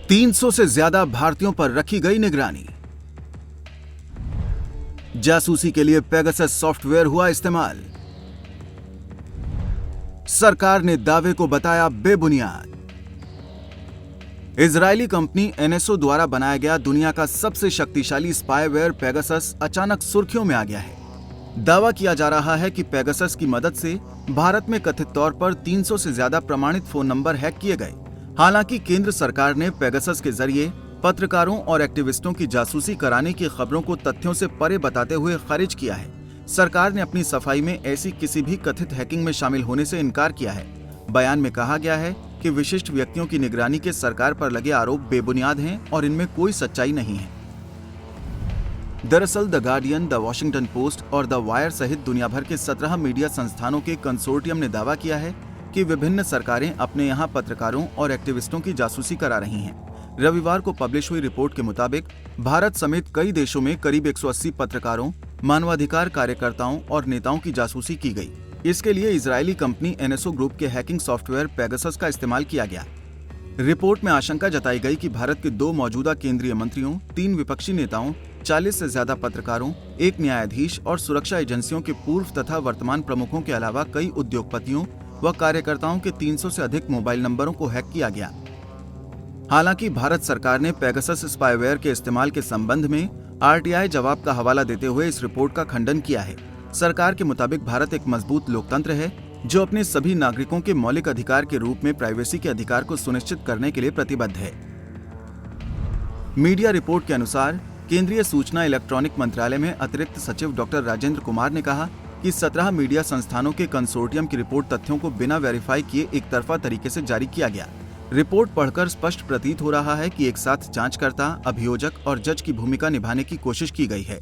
300 से ज्यादा भारतीयों पर रखी गई निगरानी। जासूसी के लिए पेगासस सॉफ्टवेयर हुआ इस्तेमाल। सरकार ने दावे को बताया बेबुनियाद। इजरायली कंपनी एनएसओ द्वारा बनाया गया दुनिया का सबसे शक्तिशाली स्पाईवेयर पेगासस अचानक सुर्खियों में आ गया है। दावा किया जा रहा है कि पेगासस की मदद से भारत में कथित तौर पर 300 से ज्यादा प्रमाणित फोन नंबर हैक किए गए। हालांकि केंद्र सरकार ने पेगासस के जरिए पत्रकारों और एक्टिविस्टों की जासूसी कराने की खबरों को तथ्यों से परे बताते हुए खारिज किया है। सरकार ने अपनी सफाई में ऐसी किसी भी कथित हैकिंग में शामिल होने से इनकार किया है। बयान में कहा गया है कि विशिष्ट व्यक्तियों की निगरानी के सरकार पर लगे आरोप बेबुनियाद हैं और इनमें कोई सच्चाई नहीं है। दरअसल the guardian, the Washington post और द वायर सहित दुनिया भर के 17 मीडिया संस्थानों के कंसोर्टियम ने दावा किया है कि विभिन्न सरकारें अपने यहाँ पत्रकारों और एक्टिविस्टों की जासूसी करा रही हैं। रविवार को पब्लिश हुई रिपोर्ट के मुताबिक भारत समेत कई देशों में करीब 180 पत्रकारों, मानवाधिकार कार्यकर्ताओं और नेताओं की जासूसी की गई। इसके लिए इजरायली कंपनी एनएसओ ग्रुप के हैकिंग सॉफ्टवेयर पेगासस का इस्तेमाल किया गया। रिपोर्ट में आशंका जताई गई कि भारत के 2 मौजूदा केंद्रीय मंत्रियों, 3 विपक्षी नेताओं, 40 से ज्यादा पत्रकारों, 1 न्यायाधीश और सुरक्षा एजेंसियों के पूर्व तथा वर्तमान प्रमुखों के अलावा कई उद्योगपतियों व कार्यकर्ताओं के 300 से अधिक मोबाइल नंबरों को हैक किया गया। हालांकि भारत सरकार ने पेगासस स्पाईवेयर के इस्तेमाल के संबंध में आरटीआई जवाब का हवाला देते हुए इस रिपोर्ट का खंडन किया है। सरकार के मुताबिक भारत एक मजबूत लोकतंत्र है जो अपने सभी नागरिकों के मौलिक अधिकार के रूप में प्राइवेसी के अधिकार को सुनिश्चित करने के लिए प्रतिबद्ध है। मीडिया रिपोर्ट के अनुसार केंद्रीय सूचना इलेक्ट्रॉनिक मंत्रालय में अतिरिक्त सचिव डॉक्टर राजेंद्र कुमार ने कहा कि 17 मीडिया संस्थानों के कंसोर्टियम की रिपोर्ट तथ्यों को बिना वेरीफाई किए एक तरफा तरीके से जारी किया गया। रिपोर्ट पढ़कर स्पष्ट प्रतीत हो रहा है कि एक साथ जांचकर्ता, अभियोजक और जज की भूमिका निभाने की कोशिश की गई है।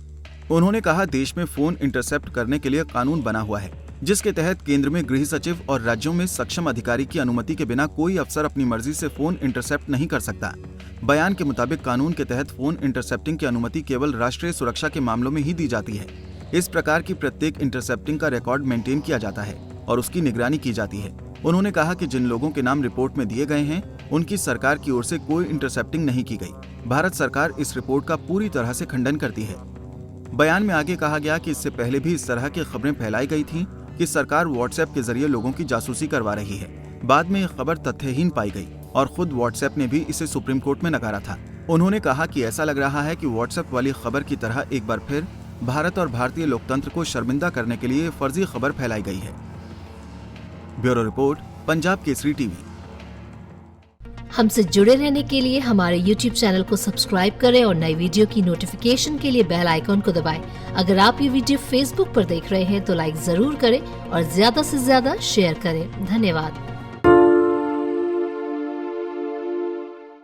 उन्होंने कहा, देश में फोन इंटरसेप्ट करने के लिए कानून बना हुआ है, जिसके तहत केंद्र में गृह सचिव और राज्यों में सक्षम अधिकारी की अनुमति के बिना कोई अफसर अपनी मर्जी से फोन इंटरसेप्ट नहीं कर सकता। बयान के मुताबिक कानून के तहत फोन इंटरसेप्टिंग की अनुमति केवल राष्ट्रीय सुरक्षा के मामलों में ही दी जाती है। इस प्रकार की प्रत्येक इंटरसेप्टिंग का रिकॉर्ड मेंटेन किया जाता है और उसकी निगरानी की जाती है। उन्होंने कहा कि जिन लोगों के नाम रिपोर्ट में दिए गए हैं, उनकी सरकार की ओर से कोई इंटरसेप्टिंग नहीं की गई। भारत सरकार इस रिपोर्ट का पूरी तरह से खंडन करती है। बयान में आगे कहा गया कि इससे पहले भी इस तरह की खबरें फैलाई गई थीं कि सरकार व्हाट्सएप के जरिए लोगों की जासूसी करवा रही है। बाद में यह खबर तथ्यहीन पाई गई और खुद व्हाट्सएप ने भी इसे सुप्रीम कोर्ट में नकारा था। उन्होंने कहा कि ऐसा लग रहा है कि व्हाट्सएप वाली खबर की तरह एक बार फिर भारत और भारतीय लोकतंत्र को शर्मिंदा करने के लिए फर्जी खबर फैलाई गई है। Bureau report, Punjab Kesari TV. हमसे जुड़े रहने के लिए हमारे YouTube चैनल को सब्सक्राइब करें और नई वीडियो की नोटिफिकेशन के लिए बेल आइकॉन को दबाएं। अगर आप ये वीडियो Facebook पर देख रहे हैं तो लाइक जरूर करें और ज्यादा से ज्यादा शेयर करें। धन्यवाद।